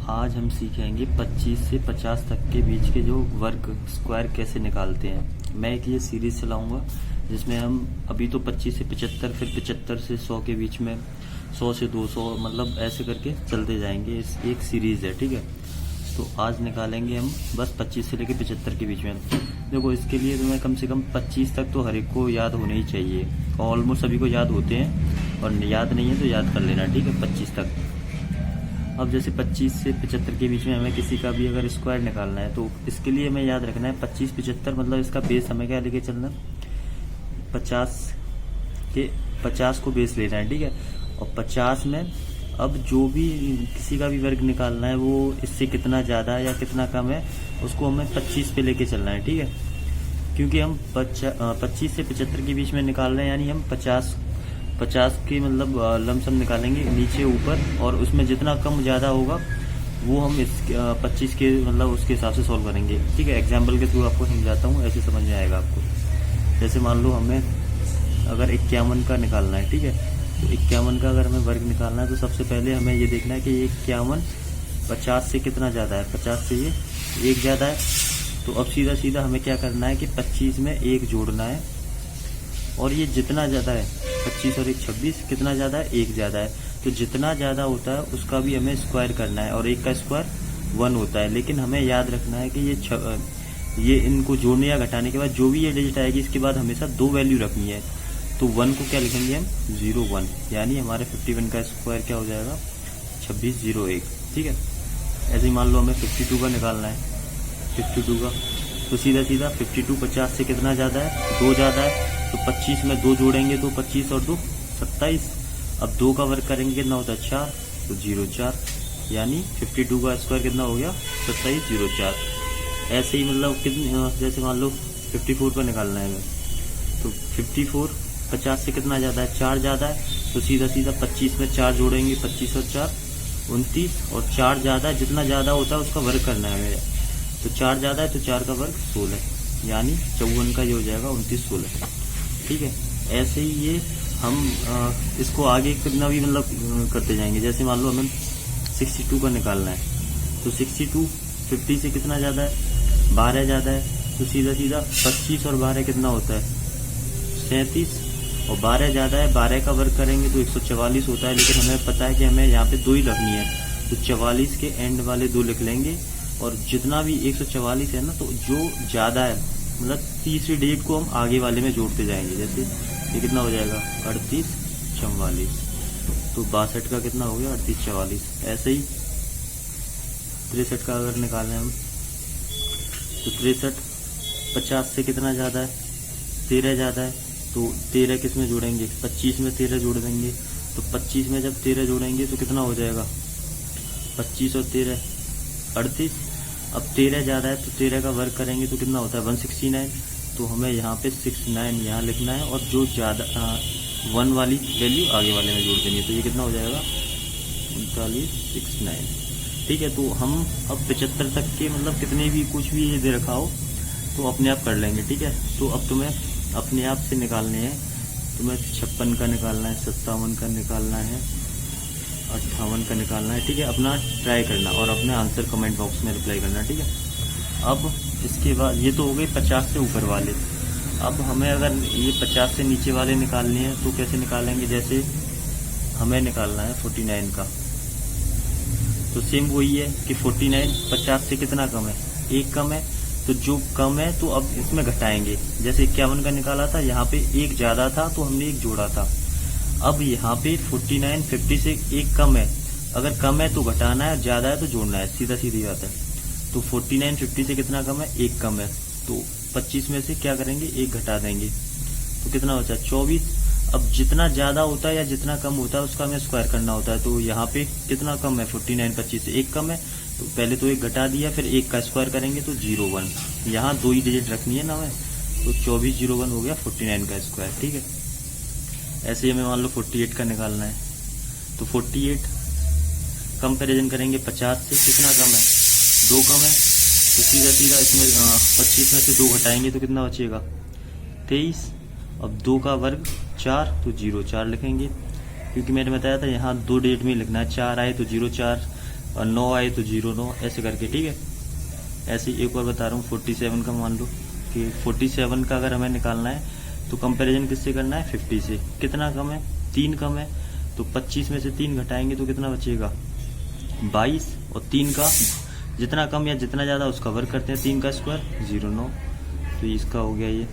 आज हम सीखेंगे 25 से 50 तक के बीच के जो वर्ग स्क्वायर कैसे निकालते हैं। मैं एक ये सीरीज चलाऊंगा जिसमें हम अभी तो 25 से 75, फिर 75 से 100 के बीच में, 100 से 200, मतलब ऐसे करके चलते जाएंगे। इस एक सीरीज है, ठीक है। तो आज निकालेंगे हम बस 25 से लेकर 75 के बीच में। देखो, इसके लिए तुम्हें कम से कम 25 तक तो हर एक को याद होने ही चाहिए। ऑलमोस्ट सभी को याद होते हैं, और याद नहीं है तो याद कर लेना, ठीक है, 25 तक। अब जैसे 25 से 75 के बीच में हमें किसी का भी अगर स्क्वायर निकालना है तो इसके लिए हमें याद रखना है 25, 75, मतलब इसका बेस हमें क्या लेके चलना है, 50 को बेस लेना है, ठीक है। और 50 में अब जो भी किसी का भी वर्ग निकालना है वो इससे कितना ज़्यादा या कितना कम है उसको हमें 25 पे लेके चलना है, ठीक है। क्योंकि हम 25 से 75 के बीच में निकाल रहे हैं, यानी हम 50 की मतलब लमसम निकालेंगे नीचे ऊपर, और उसमें जितना कम ज़्यादा होगा वो हम इस 25 के मतलब उसके हिसाब से सॉल्व करेंगे, ठीक है। एग्जाम्पल के थ्रू आपको समझाता हूँ, ऐसे समझ में आएगा आपको। जैसे मान लो हमें अगर 51 का निकालना है, ठीक है, तो 51 का अगर हमें वर्ग निकालना है तो सबसे पहले हमें ये देखना है कि ये 51 50 से कितना ज़्यादा है। 50 से ये 1 ज़्यादा है, तो अब सीधा सीधा हमें क्या करना है कि 25 में 1 जोड़ना है, और ये जितना ज़्यादा है 25 और 1 26, कितना ज़्यादा है, 1 ज़्यादा है। तो जितना ज़्यादा होता है उसका भी हमें स्क्वायर करना है, और 1 का स्क्वायर 1 होता है। लेकिन हमें याद रखना है कि ये इनको जोड़ने या घटाने के बाद जो भी ये डिजिट आएगी इसके बाद हमेशा 2 वैल्यू रखनी है। तो 1 को क्या लिखेंगे हम, 01, यानी हमारे 51 का स्क्वायर क्या हो जाएगा, 2601, ठीक है। ऐसे ही मान लो हमें 52 का निकालना है, 52 का, तो सीधा सीधा 52 50 से कितना ज़्यादा है, 2 ज़्यादा है। तो 25 में 2 जोड़ेंगे तो 25 और 2 27। अब 2 का वर्ग करेंगे कितना होता है, 4, तो 04, यानी 52 का स्क्वायर कितना हो गया, 2704। ऐसे ही मतलब कितनी, जैसे मान लो 54 का निकालना है हमें, तो 54 50 से कितना ज़्यादा है, 4 ज़्यादा है। तो सीधा सीधा 25 में 4 जोड़ेंगे, 25 और 4 29, और 4 ज़्यादा है, जितना ज़्यादा होता है उसका वर्ग करना है हमें। तो 4 ज़्यादा है तो 4 का वर्ग 16, यानी 54 का ये हो जाएगा 29 16, ठीक है। ऐसे ही ये हम इसको आगे कितना भी मतलब करते जाएंगे। जैसे मान लो हमें 62 का निकालना है, तो 62 50 से कितना ज़्यादा है, 12 ज़्यादा है। तो सीधा सीधा 25 और 12 कितना होता है, 37, और 12 ज़्यादा है, 12 का वर्ग करेंगे तो 144 होता है। लेकिन हमें पता है कि हमें यहाँ पे 2 ही रखनी है, तो 44 के एंड वाले 2 लिख लेंगे, और जितना भी 144 है ना, तो जो ज़्यादा है मतलब तीसरी डिजिट को हम आगे वाले में जोड़ते जाएंगे। जैसे ये कितना हो जाएगा, 38 44, तो 62 का कितना हो गया, 38 44। ऐसे ही 63 का अगर निकालें हम, तो 63 50 से कितना ज़्यादा है, 13 ज़्यादा है। तो 13 किस में जोड़ेंगे, 25 में 13 जोड़ देंगे। तो 25 में जब 13 जोड़ेंगे तो कितना हो जाएगा, 25 और 13 38। अब 13 ज़्यादा है तो 13 का वर्ग करेंगे तो कितना होता है, 169। तो हमें यहाँ पे 69 यहाँ लिखना है, और जो ज़्यादा 1 वाली वैल्यू आगे वाले में जोड़ देंगे। तो ये कितना हो जाएगा, 3969, ठीक है। तो हम अब 75 तक के मतलब कितने भी कुछ भी ये दे रखा हो तो अपने आप कर लेंगे, ठीक है। तो अब तुम्हें अपने आप से निकालने हैं। तुम्हें 56 का निकालना है, 57 का निकालना है, 58 का निकालना है, ठीक है। अपना ट्राई करना और अपना आंसर कमेंट बॉक्स में रिप्लाई करना, ठीक है। अब इसके बाद ये तो हो गए 50 से ऊपर वाले। अब हमें अगर ये 50 से नीचे वाले निकालने हैं तो कैसे निकालेंगे। जैसे हमें निकालना है 49 का, तो सेम वही है कि 49 50 से कितना कम है, 1 कम है। तो जो कम है तो अब इसमें घटाएंगे। जैसे 51 का निकाला था, यहाँ पे 1 ज़्यादा था तो हमने 1 जोड़ा था। अब यहाँ पे 49 50 से 1 कम है, अगर कम है तो घटाना है, ज़्यादा है तो जोड़ना है, सीधा सीधी बात है। तो 49 50 से कितना कम है, 1 कम है। तो 25 में से क्या करेंगे, 1 घटा देंगे, तो कितना बचा, 24। अब जितना ज़्यादा होता है या जितना कम होता है उसका हमें स्क्वायर करना होता है। तो यहाँ पे कितना कम है, 49 25 से 1 कम है, तो पहले तो 1 घटा दिया, फिर 1 का स्क्वायर करेंगे तो 01। यहाँ 2 ही डिजिट रखनी है ना हमें, तो 2401 हो गया 49 का स्क्वायर, ठीक है। ऐसे ही हमें मान लो 48 का निकालना है, तो 48 कंपैरिजन करेंगे 50 से, कितना कम है, 2 कम है। तो सीधा सीधा इसमें 25 में से 2 घटाएंगे तो कितना बचेगा, 23। अब 2 का वर्ग 4, तो 04 लिखेंगे, क्योंकि मैंने बताया था यहाँ 2 डिजिट में लिखना है। 4 आए तो 04, और 9 आए तो 0 9 ऐसे करके, ठीक है। ऐसे ही एक और बता रहा हूँ 47 का मान लो कि 47 का अगर हमें निकालना है तो कंपैरिजन किससे करना है, 50 से। कितना कम है, 3 कम है, तो 25 में से 3 घटाएंगे तो कितना बचेगा, 22। और 3 का जितना कम या जितना ज़्यादा उसका वर्ग करते हैं, 3 का स्क्वायर 0 9, तो इसका हो गया ये।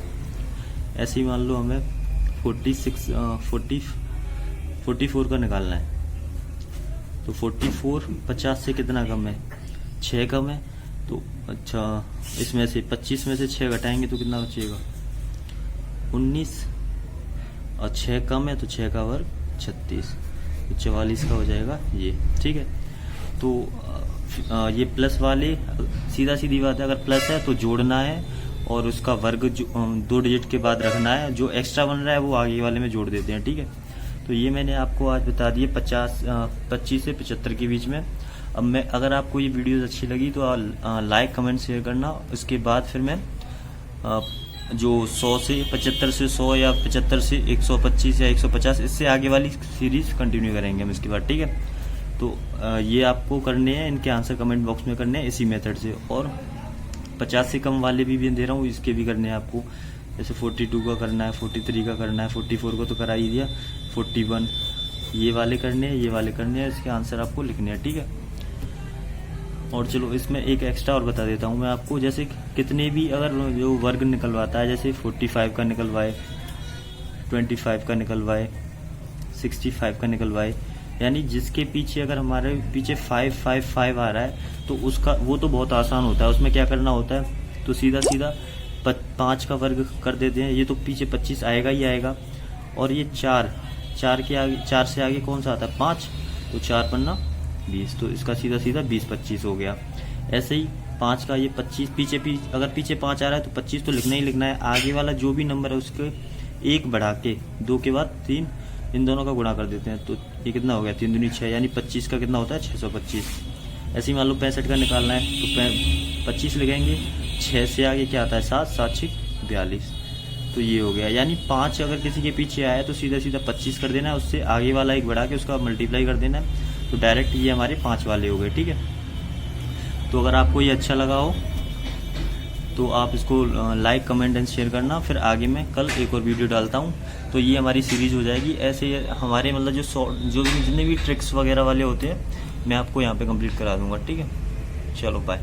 ऐसे ही मान लो हमें 44 का निकालना है, तो 44 50 से कितना कम है, 6 कम है, तो अच्छा इसमें से 25 में से 6 घटाएंगे तो कितना बचेगा, 19। और 6 कम है तो 6 का वर्ग 36, तो 44 का हो जाएगा ये, ठीक है। तो ये प्लस वाले सीधा सीधी बात है, अगर प्लस है तो जोड़ना है और उसका वर्ग 2 डिजिट के बाद रखना है, जो एक्स्ट्रा बन रहा है वो आगे वाले में जोड़ देते हैं, ठीक है। तो ये मैंने आपको आज बता दिए 25 से 75 के बीच में। अब मैं, अगर आपको ये वीडियोस अच्छी लगी तो लाइक कमेंट शेयर करना। उसके बाद फिर मैं जो 100 से 75 से 100 या 75 से 125 या 150 इससे आगे वाली सीरीज कंटिन्यू करेंगे हम इसके बाद, ठीक है। तो ये आपको करने हैं, इनके आंसर कमेंट बॉक्स में करने हैं इसी मेथड से। और 50 से कम वाले भी दे रहा हूँ, इसके भी करने हैं आपको। जैसे 42 का करना है, 43 का करना है, 44 को तो करा ही दिया, 41 ये वाले करने हैं, ये वाले करने हैं, इसके आंसर आपको लिखने हैं, ठीक है। और चलो इसमें एक एक्स्ट्रा और बता देता हूँ मैं आपको। जैसे कितने भी अगर जो वर्ग निकलवाता है, जैसे 45 का निकलवाए, 25 का निकलवाए, 65 का निकलवाए, यानी जिसके पीछे अगर हमारे पीछे 555 आ रहा है तो उसका वो तो बहुत आसान होता है। उसमें क्या करना होता है, तो सीधा सीधा 5 का वर्ग कर देते हैं, ये तो पीछे 25 आएगा ही आएगा। और ये 4 के आगे, 4 से आगे कौन सा आता है, 5, तो 4 पन्ना 20, तो इसका सीधा सीधा 20 25 हो गया। ऐसे ही 5 का ये 25 अगर पीछे 5 आ रहा है तो 25 तो लिखना ही लिखना है। आगे वाला जो भी नंबर है उसके 1 बढ़ा के 2 के बाद 3 इन दोनों का गुणा कर देते हैं, तो ये कितना हो गया, 3 दूनी 6, यानी 25 का कितना होता है, 625। ऐसे ही मान लो 65 का निकालना है तो 25 लिखेंगे, 6 से आगे क्या आता है, 7, 7 6 42, तो ये हो गया। यानी 5 अगर किसी के पीछे आया तो सीधा सीधा 25 कर देना है, उससे आगे वाला 1 बढ़ा के उसका मल्टीप्लाई कर देना है, तो डायरेक्ट ये हमारे 5 वाले हो गए, ठीक है। तो अगर आपको ये अच्छा लगा हो तो आप इसको लाइक कमेंट एंड शेयर करना। फिर आगे मैं कल एक और वीडियो डालता हूँ, तो ये हमारी सीरीज हो जाएगी। ऐसे हमारे मतलब जो जितने भी ट्रिक्स वगैरह वाले होते हैं मैं आपको यहाँ पे कंप्लीट करा दूंगा, ठीक है। चलो बाय।